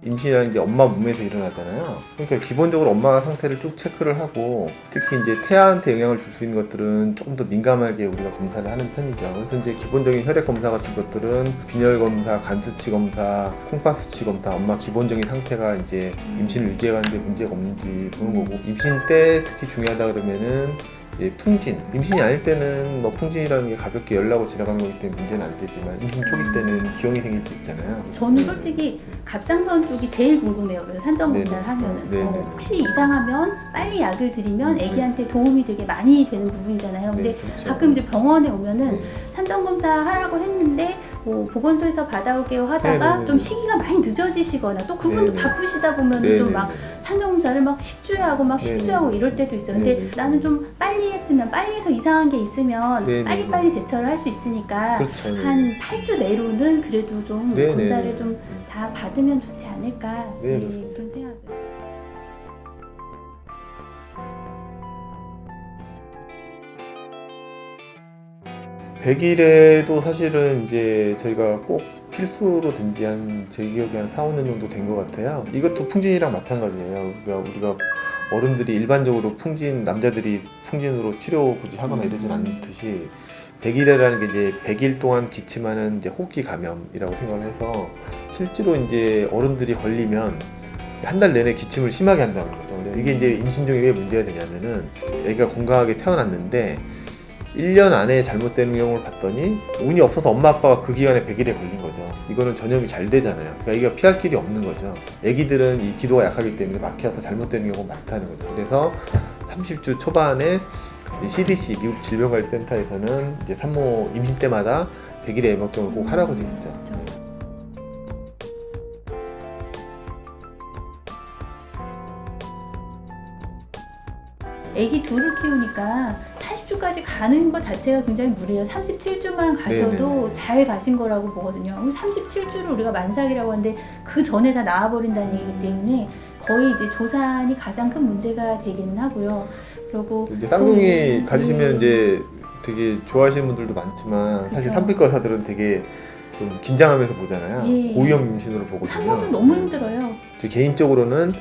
임신이라는 게 엄마 몸에서 일어나잖아요. 그러니까 기본적으로 엄마 상태를 쭉 체크를 하고, 특히 이제 태아한테 영향을 줄 수 있는 것들은 조금 더 민감하게 우리가 검사를 하는 편이죠. 그래서 이제 기본적인 혈액 검사 같은 것들은 빈혈 검사, 간 수치 검사, 콩팥 수치 검사, 엄마 기본적인 상태가 이제 임신을 유지해가는데 문제가 없는지 보는 거고, 임신 때 특히 중요하다 그러면은 이제 풍진, 임신이 아닐 때는 뭐 풍진이라는 게 가볍게 열나고 지나가는 거기 때문에 문제는 안 되지만, 임신 초기 때는 기형이 생길 수 있잖아요. 저는 솔직히 갑상선 쪽이 제일 궁금해요. 그래서 산전 네네. 검사를 하면은 네네. 혹시 이상하면 빨리 약을 드리면 아기한테 도움이 되게 많이 되는 부분이잖아요. 근데 네, 그렇죠. 가끔 이제 병원에 오면은 네. 산전 검사 하라고 했는데 뭐 보건소에서 받아올게요 하다가 네네네네. 좀 시기가 많이 늦어지시거나 또 그분도 네네. 바쁘시다 보면 네네네. 좀 막 산전 검사를 막 10주에 하고 막 네네. 10주에 하고 이럴 때도 있어요. 근데 네네. 나는 좀 빨리 했으면, 빨리 해서 이상한 게 있으면 네네. 빨리빨리 대처를 할 수 있으니까 그렇죠. 한 8주 내로는 그래도 좀 네네. 검사를 좀 다 받으면 좋지 않을까. 네, 네, 그렇습니다. 그런 생각을. 100일에도 사실은 이제 저희가 꼭 필수로 된 지 제 기억에 한 4, 5년 정도 된 것 같아요. 이것도 풍진이랑 마찬가지예요. 그러니까 우리가 어른들이 일반적으로 풍진, 남자들이 풍진으로 치료 굳이 하거나 이러진 않듯이 100일이라는 게 이제 100일 동안 기침하는 이제 호흡기 감염이라고 생각을 해서, 실제로 이제 어른들이 걸리면 한 달 내내 기침을 심하게 한다는 거죠. 근데 이게 이제 임신 중에 왜 문제가 되냐면은, 애기가 건강하게 태어났는데 1년 안에 잘못되는 경우를 봤더니 운이 없어서 엄마 아빠가 그 기간에 100일에 걸린 거죠. 이거는 전염이 잘 되잖아요. 그러니까 애기가 피할 길이 없는 거죠. 애기들은 이 기도가 약하기 때문에 막혀서 잘못되는 경우가 많다는 거죠. 그래서 30주 초반에 CDC 미국 질병관리센터에서는 이제 산모 임신 때마다 100일의 예방접종을 꼭 하라고 되어 있죠. 애기 둘을 키우니까 40주까지 가는 것 자체가 굉장히 무리해요. 37주만 가셔도 네네네. 잘 가신 거라고 보거든요. 37주를 우리가 만삭이라고 하는데 그 전에 다 나와버린다는 얘기이기 때문에 거의 이제 조산이 가장 큰 문제가 되기는 하고요. 그리고 이제 쌍둥이 가지시면 네. 이제 되게 좋아하시는 분들도 많지만, 사실 그쵸. 산부인과 의사들은 되게 좀 긴장하면서 보잖아요. 예. 고위험 임신으로 보거든요. 산모도 너무 힘들어요. 저 개인적으로는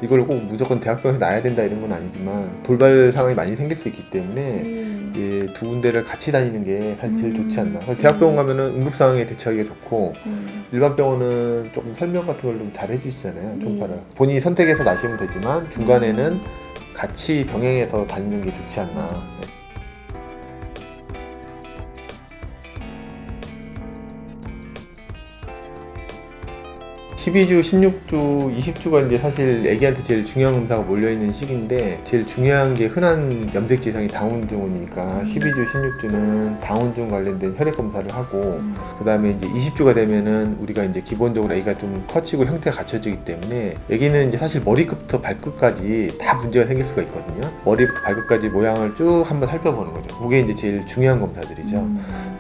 이걸 꼭 무조건 대학병원에서 놔야 된다 이런 건 아니지만, 돌발 상황이 많이 생길 수 있기 때문에 예, 두 군데를 같이 다니는 게 사실 제일 좋지 않나. 그래서 대학병원 가면은 응급 상황에 대처하기가 좋고, 일반 병원은 조금 설명 같은 걸 좀 잘 해주시잖아요. 총파를 본인이 선택해서 나시면 되지만 중간에는 같이 병행해서 다니는 게 좋지 않나. 12주, 16주, 20주가 이제 사실 애기한테 제일 중요한 검사가 몰려있는 시기인데, 제일 중요한 게 흔한 염색 지상이 다운 증후니까 12주, 16주는 다운증 관련된 혈액 검사를 하고, 그 다음에 이제 20주가 되면은 우리가 이제 기본적으로 애기가 좀 커지고 형태가 갖춰지기 때문에, 애기는 이제 사실 머리끝부터 발끝까지 다 문제가 생길 수가 있거든요. 머리부터 발끝까지 모양을 쭉 한번 살펴보는 거죠. 그게 이제 제일 중요한 검사들이죠.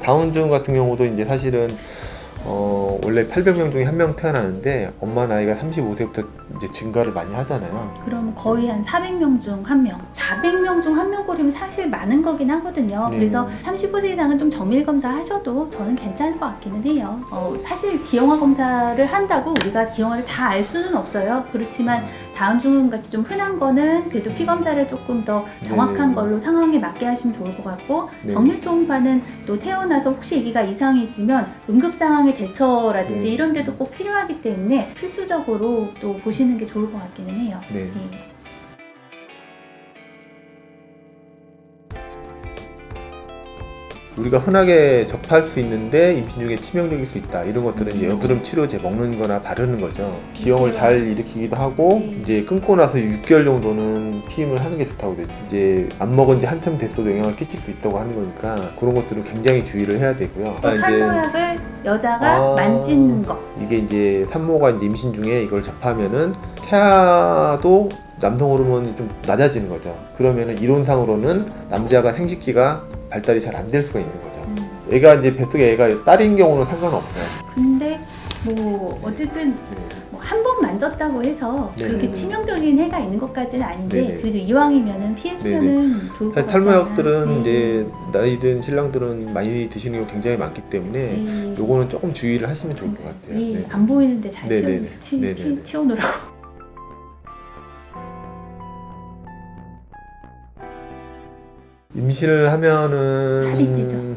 다운증 같은 경우도 이제 사실은 원래 800명 중에 1명 태어나는데 엄마 나이가 35세부터 이제 증가를 많이 하잖아요. 그럼 거의 한 400명 중 1명, 400명 중 1명 꼴이면 사실 많은 거긴 하거든요. 네. 그래서 35세 이상은 좀 정밀 검사 하셔도 저는 괜찮을 것 같기는 해요. 사실 기형아 검사를 한다고 우리가 기형아를 다 알 수는 없어요. 그렇지만 다운증후군 같이 좀 흔한 거는 그래도 피 검사를 조금 더 정확한 네. 걸로 상황에 맞게 하시면 좋을 것 같고, 네. 정밀 초음파는 또 태어나서 혹시 아기가 이상이 있으면 응급 상황의 대처라든지 네. 이런 데도 꼭 필요하기 때문에 필수적으로 또 보시는 게 좋을 것 같기는 해요. 네. 예. 우리가 흔하게 접할 수 있는데 임신 중에 치명적일 수 있다, 이런 것들은 이제 여드름 치료제 먹는 거나 바르는 거죠. 기형을 잘 일으키기도 하고, 이제 끊고 나서 6개월 정도는 피임을 하는 게 좋다고 돼요. 이제 안 먹은 지 한참 됐어도 영향을 끼칠 수 있다고 하는 거니까 그런 것들은 굉장히 주의를 해야 되고요. 한의학을 여자가 만지는 거. 이게 이제 산모가 이제 임신 중에 이걸 접하면은 태아도 남성 호르몬이 좀 낮아지는 거죠. 그러면은 이론상으로는 남자가 생식기가 발달이 잘 안 될 수가 있는 거죠. 애가 이제 뱃속에 애가 딸인 경우는 상관없어요. 근데 뭐 어쨌든 뭐 한 번 만졌다고 해서 네. 그렇게 치명적인 해가 있는 것까지는 아닌데 네. 그래도 이왕이면은 피해주면은 좋을 것 사실 같아요. 탈모약들은 이제 나이 든 신랑들은 많이 드시는 게 굉장히 많기 때문에 네. 요거는 조금 주의를 하시면 좋을 것 같아요. 예, 네. 안 보이는데 잘 네네네. 네네네. 치워놓으라고. 임신을 하면은 살이 찌죠.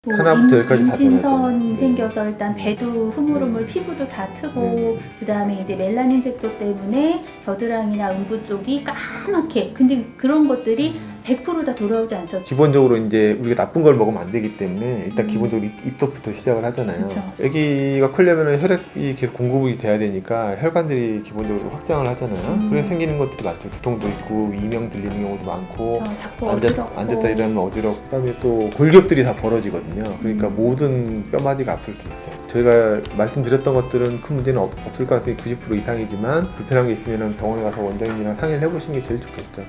뭐 하나부터 열까지 다 임신선 들어가죠. 네. 생겨서 일단 배도 흐물흐물 피부도 다 트고 그 다음에 이제 멜라닌 색소 때문에 겨드랑이나 음부 쪽이 까맣게 근데 그런 것들이 100% 다 돌아오지 않죠. 기본적으로 이제 우리가 나쁜 걸 먹으면 안 되기 때문에 일단 기본적으로 입덧부터 시작을 하잖아요. 그쵸. 아기가 크려면 혈액이 계속 공급이 돼야 되니까 혈관들이 기본적으로 확장을 하잖아요. 그래서 생기는 것들이 많죠. 두통도 있고 이명 들리는 경우도 많고 자꾸 어지럽고 앉았다 일어나면 어지럽고 그다음에 또 골격들이 다 벌어지거든요. 그러니까 모든 뼈마디가 아플 수 있죠. 저희가 말씀드렸던 것들은 큰 문제는 없을 가능성이 90% 이상이지만 불편한 게 있으면 병원에 가서 원장님이랑 상의를 해보시는 게 제일 좋겠죠.